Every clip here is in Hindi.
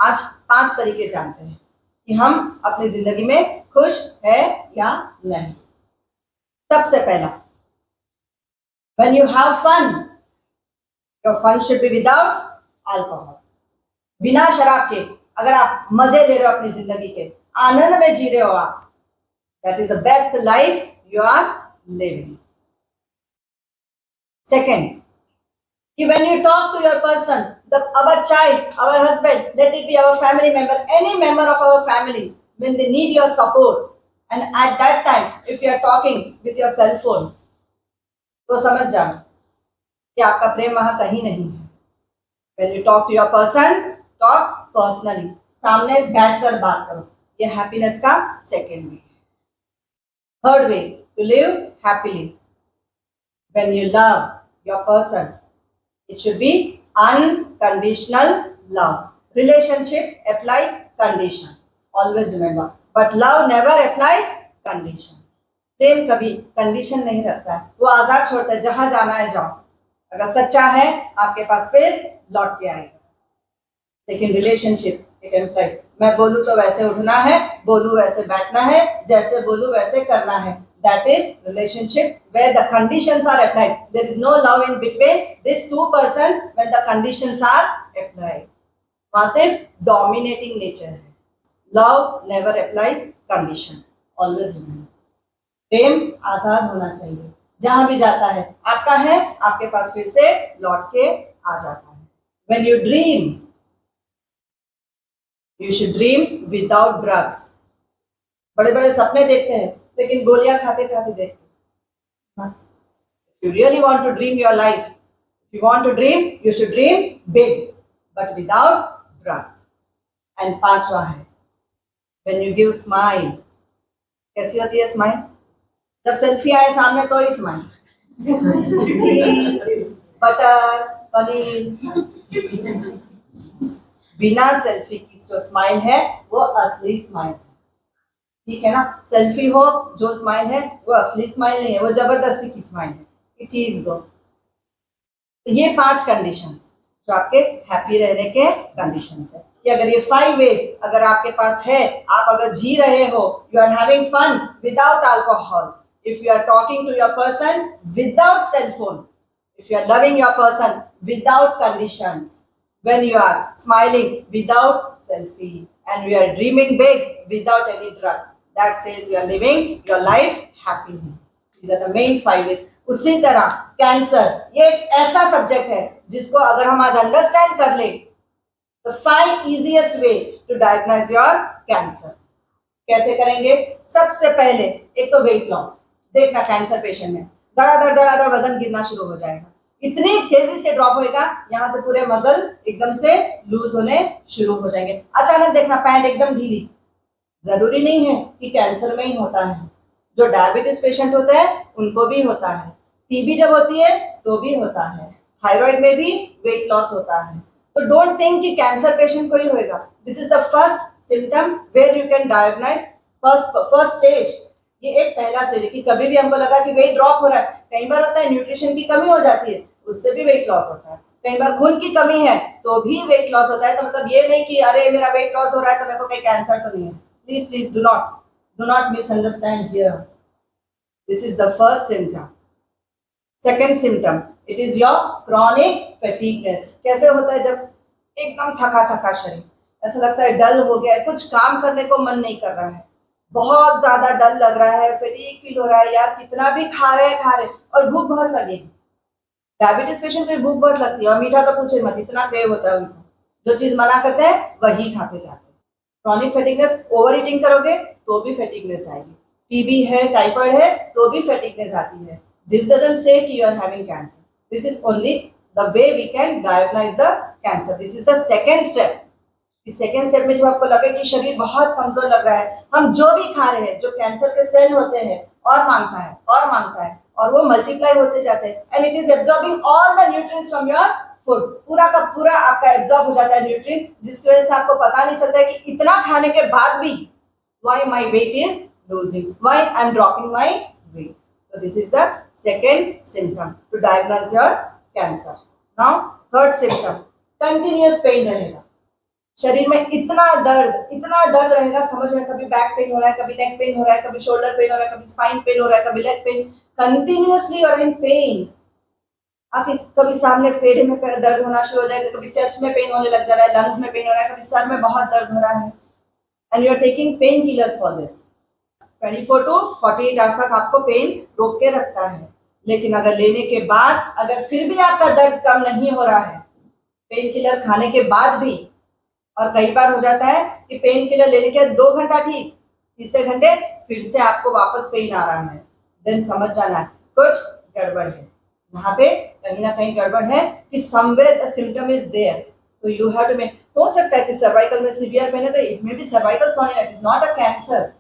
आज 5 तरीके जानते हैं कि हम अपनी जिंदगी में खुश है या नहीं। सबसे पहला, when you have fun, your fun should be without alcohol. बिना शराब के अगर आप मजे ले रहे हो अपनी जिंदगी के, आनंद में जी रहे हो आप, that is the best life you are living. Second, when you talk to your person, our child, our husband, let it be our family member, any member of our family, when they need your support, and at that time, if you are talking with your cell phone, तो समझ जाओ कि आपका प्रेम वहां कहीं नहीं है. When you talk to your person, talk personally. सामने बैठकर बात करो. ये हैप्पीनेस का second way. Third way, to live happily. When you love your person, it should be unconditional love. Relationship applies condition. Always remember. But love never applies condition. प्रेम कभी कंडीशन नहीं रखता है, वो आजाद छोड़ता है, जहां जाना है जाओ. अगर सच्चा है आपके पास फिर लौट के आएगा. लेकिन रिलेशनशिप इट एम्प्लाइज, मैं बोलूं तो वैसे उठना है, बोलूं वैसे बैठना है, जैसे बोलूं वैसे करना है. That is relationship where the conditions are applied. There is no love in between these two persons when the conditions are applied. वहां सिर्फ dominating nature है. Love never applies condition. Always remember. प्रेम आजाद होना चाहिए, जहां भी जाता है आपका है, आपके पास फिर से लौट के आ जाता है. When you dream, you should dream without drugs. बड़े बड़े सपने देखते हैं लेकिन गोलियां खाते खाते देखते हैं. If you really want to dream your life, if you want to dream, you should dream big, but without drugs. And पांचवा है, when you give smile. कैसी होती है स्माइल? जब सेल्फी आए सामने तो ही स्माइल. चीज, बटर, पनीर. बिना सेल्फी की जो स्माइल है वो असली स्माइल है. ठीक है ना? सेल्फी हो जो स्माइल है वो असली स्माइल नहीं है, वो जबरदस्ती की स्माइल है कि चीज दो. तो ये 5 कंडीशंस जो आपके हैप्पी रहने के कंडीशंस है. कि अगर ये 5 वेज अगर आपके पास है, आप अगर जी रहे हो, you are having fun without alcohol, if you are talking to your person without cell phone, if you are loving your person without conditions, when you are smiling without selfie, and you are dreaming big without any drug, that says you are living your life happily. These are the main 5 ways. उसी तरह कैंसर ये एक ऐसा सब्जेक्ट है जिसको अगर हम आज अंडरस्टैंड कर ले, the 5 easiest way to diagnose your cancer. कैसे करेंगे? सबसे पहले एक तो वेट लॉस. देखना कैंसर पेशेंट में धड़ाधड़ वजन गिरना शुरू हो जाएगा, इतनी तेजी से ड्रॉप होएगा, यहाँ से पूरे मसल एकदम से लूज होने शुरू हो जाएंगे. अचानक देखना पैंट एकदम ढीली. जरूरी नहीं है कि कैंसर में ही होता है, जो डायबिटीज पेशेंट होता है उनको भी होता है, टीबी जब होती है तो भी होता है, थायराइड में भी वेट लॉस होता है. तो डोंट थिंक कि कैंसर पेशेंट को ही होएगा. This is the first symptom where you can diagnose. First stage, ये एक पहला स्टेज है कि कभी भी हमको लगा कि वेट ड्रॉप हो रहा है. कई बार होता है न्यूट्रिशन की कमी हो जाती है, उससे भी वेट लॉस होता है. कई बार खून की कमी है तो भी वेट लॉस होता है. तो मतलब ये नहीं कि अरे मेरा वेट लॉस हो रहा है तो मेरे को कहीं कैंसर तो नहीं है. Please do not misunderstand here. This is the first symptom. Second symptom, it is your chronic fatigueness. कैसे होता है? जब एकदम थका शरीर, ऐसा लगता है डल हो गया है, कुछ काम करने को मन नहीं कर रहा है, बहुत ज्यादा डल लग रहा है, फैटीग फील हो रहा है, यार कितना भी खा रहे और भूख बहुत लगेगी. डायबिटीज पेशेंट को भूख बहुत लगती है और मीठा तो पूछे मत, इतना क्रेव होता है उनको. जो चीज मना करते हैं वही खाते जाते हैं. क्रॉनिक फैटीगनेस, ओवर ईटिंग करोगे तो भी फैटीगनेस आएगी. टीबी है, टाइफाइड है तो भी फैटीगनेस आती है. दिस डजंट से कि you are having cancer. This is only the way we can diagnose the cancer. This is the second step. इस सेकेंड स्टेप में जब आपको लगे कि शरीर बहुत कमजोर लग रहा है, हम जो भी खा रहे हैं, जो कैंसर के सेल होते हैं और मांगता है और वो मल्टीप्लाई होते जाते हैं, and it is absorbing all the nutrients from your food. पूरा का पूरा आपका एब्जॉर्ब हो जाता है न्यूट्रिएंट्स, जिसकी वजह से आपको पता नहीं चलता है कि इतना खाने के बाद भी why my weight is losing, why I am dropping my weight. So this is the second symptom to diagnose your cancer. Now third symptom, continuous pain रहेगा. शरीर में इतना दर्द रहेगा, समझ में, कभी बैक पेन हो रहा है, कभी नेक पेन हो रहा है, कभी शोल्डर पेन हो रहा है, कभी स्पाइन पेन हो रहा है, कभी लेग पेन, कंटिन्यूअसली और इन पेन। आपके कभी सामने पेट में दर्द होना शुरू हो जाएगा, कभी चेस्ट में पेन होने लग जा रहा है, लंग्स में पेन हो रहा है, कभी सर में बहुत दर्द हो रहा है, and you are taking pain killers for this. 24 to 48 hours तक आपको पेन रोक के रखता है। लेकिन अगर लेने के बाद अगर फिर भी आपका दर्द कम नहीं हो रहा है, पेन किलर खाने के बाद भी, और कई बार हो जाता है कि पेन किलर लेने के 2 घंटा ठीक, तीसरे घंटे फिर से आपको वापस पेन आ रहा है, देन समझ जाना है कुछ गड़बड़ है। यहाँ पे कहीं ना कहीं गड़बड़ है कि somewhere the symptom is there, तो यू हैव टू मेक। हो सकता है कि सर्वाइकल में सीवियर पेन है, तो it may be cervical spondylitis, is not a cancer.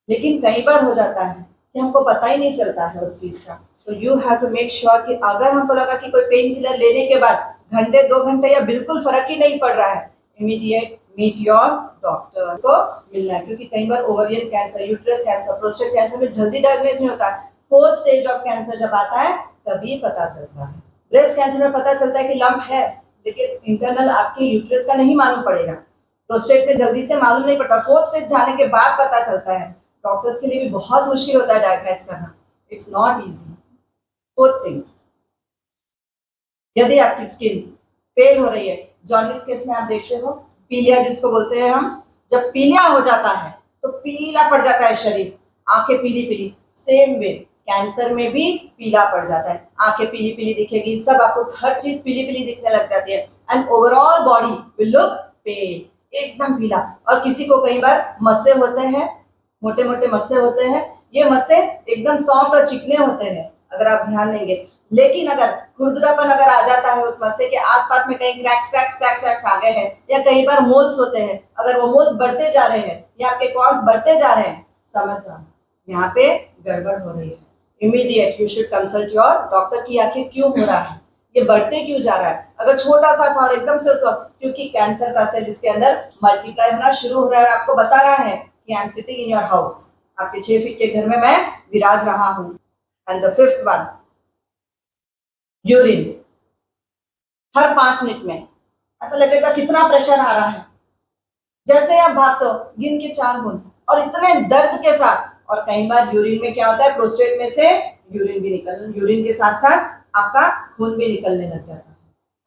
लेकिन कई बार हो जाता है कि हमको पता ही नहीं चलता है उस चीज का, तो you have to make sure कि अगर हमको लगा कि कोई पेन किलर लेने के बाद घंटे 2 घंटे या बिल्कुल फर्क ही नहीं पड़ रहा है, इमीडिएट मीट योर डॉक्टर को मिलना है। क्योंकि कई बार ovarian cancer, uterus cancer, prostate cancer में जल्दी डायग्नोस नहीं होता है, 4th स्टेज ऑफ कैंसर जब आता है तभी पता चलता है। ब्रेस्ट कैंसर में पता चलता है कि लंप है, लेकिन इंटरनल आपके यूट्रस का नहीं मालूम पड़ेगा। प्रोस्टेट में जल्दी से मालूम नहीं पड़ता, 4th स्टेज जाने के बाद पता चलता है। डॉक्टर्स के लिए भी बहुत मुश्किल होता है डायग्नोस करना, it's not easy. 4th thing, यदि आपकी स्किन पेल हो रही है, जॉन्डिस केस में आप देखते हो पीलिया जिसको बोलते हैं हम, जब पीलिया हो जाता है तो पीला पड़ जाता है शरीर, आंखें पीली पीली, सेम वे कैंसर में भी पीला पड़ जाता है, आंखें पीली पीली दिखेगी, सब आपको हर चीज पीली पीली दिखने लग जाती है, and overall body will look pale, एकदम पीला। और किसी को कई बार मस्से होते हैं, मोटे मोटे मस्से होते हैं, ये मस्से एकदम सॉफ्ट और चिकने होते हैं अगर आप ध्यान देंगे। लेकिन अगर खुरदरापन अगर आ जाता है उस मस्से के आसपास में, कहीं क्रैक्स आ गए हैं, या कई बार मोल्स होते हैं, अगर वो मोल्स बढ़ते जा रहे हैं या आपके कॉन्स बढ़ते जा रहे हैं, समझ जाओ यहाँ पे गड़बड़ हो रही है। Immediate you should consult your doctor की आखिर क्यों हो रहा है, ये बढ़ते क्यों जा रहा है। अगर छोटा सा था और एकदम से क्योंकि कैंसर का सेल इसके अंदर मल्टीप्लाई होना शुरू हो रहा है और आपको बता रहा है कि I am sitting in your house, आपके 6 फीट के घर में मैं विराज रहा हूं। And the 5th one, urine. Her 5 minute में ऐसा लगेगा कितना प्रेशर आ रहा है, जैसे आप भागते हो गिन के 4 बूंद, और इतने दर्द के साथ। और कई बार यूरिन में क्या होता है, प्रोस्टेट में से यूरिन के साथ साथ आपका खून भी निकलने लग जाता है।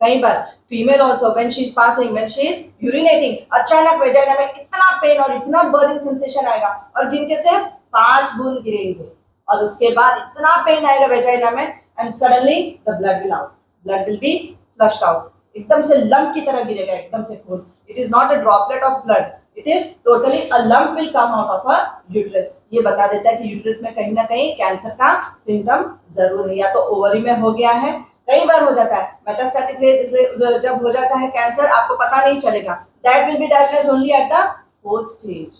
कई बार female also when she is passing, when she is urinating, अचानक वेजाइना में इतना पेन और इतना बर्निंग सेंसेशन आएगा, और गिन के सिर्फ 5 बूंद गिरेंगे, और उसके बाद इतना पेन आएगा वेजाइना में, and suddenly the blood will be flushed out, एकदम से लंप की तरह गिरेगा, एकदम से खून। It is not a droplet of blood, it is totally a lump will come out of a uterus. ये बता देता है कि यूट्रस में कहीं ना कहीं कैंसर का सिम्टम जरूर है, या तो ओवरी में हो गया है, कई बार हो जाता है मेटास्टैटिक जब हो जाता है कैंसर, आपको पता नहीं चलेगा, that will be diagnosed only at the 4th stage.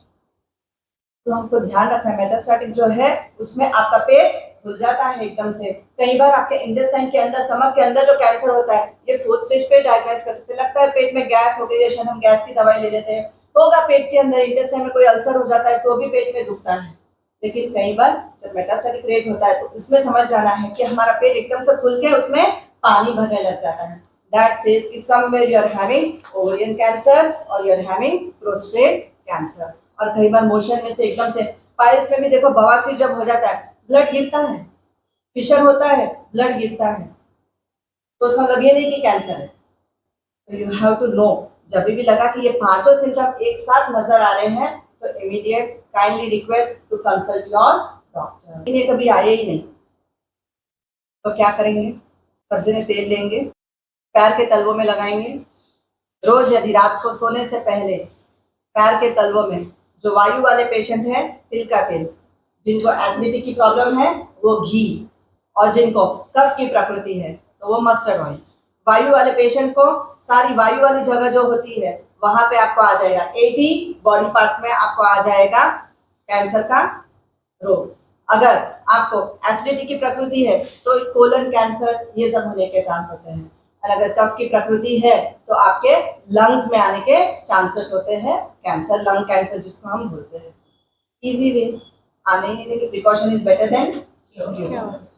तो हमको ध्यान रखना है, मेटास्टैटिक जो है उसमें आपका पेट खुल जाता है एकदम से। कई बार आपके इंटेस्टाइन के अंदर, स्टमक के अंदर जो कैंसर होता है, ये 4th स्टेज पे डायग्नोस कर सकते हैं। लगता है पेट में गैस हो गई है, शायद हम गैस की दवाई ले लेते हैं, होगा पेट के अंदर, इंटेस्टाइन में कोई अल्सर हो जाता है तो भी पेट में दुखता है। लेकिन कई बार जब मेटास्टैटिक रेट होता है तो उसमें समझ जाना है कि हमारा पेट एकदम से खुल के उसमें पानी भरने लग जाता है, दैट सेज कि somewhere you are having ovarian cancer और you are having prostate cancer. और कई बार मोशन में से एकदम से, पाइल्स में भी देखो बवासीर जब हो जाता है ब्लड गिरता है, फिशर होता है ब्लड गिरता है, तो उसका मतलब ये नहीं कि कैंसर है। तो यू हैव टू नो, जब भी लगा कि ये 5 सिम्टम एक साथ नजर आ रहे हैं, तो immediate kindly request to consult your doctor. इन्हें कभी आए ही नहीं तो क्या करेंगे, सब्जी तेल लेंगे, पैर के तलवों में लगाएंगे, रोज यदि रात को सोने से पहले पैर के तलवों में, जो वायु वाले पेशेंट हैं तिल का तेल, जिनको एसिडिटी की प्रॉब्लम है वो घी, और जिनको कफ की प्रकृति है तो वो मस्टर्ड ऑयल। वायु वाले पेशेंट को सारी वायु वाली जगह जो होती है वहां पे आपको आ जाएगा 80 बॉडी पार्ट्स में आपको आ जाएगा कैंसर का रोग। अगर आपको एसिडिटी की प्रकृति है तो कोलन कैंसर ये सब होने के चांस होते हैं, और अगर कफ की प्रकृति है तो आपके लंग्स में आने के चांसेस होते हैं कैंसर, लंग कैंसर जिसको हम बोलते हैं। इजी वे, आने ही नहीं देंगे, precaution is better than cure.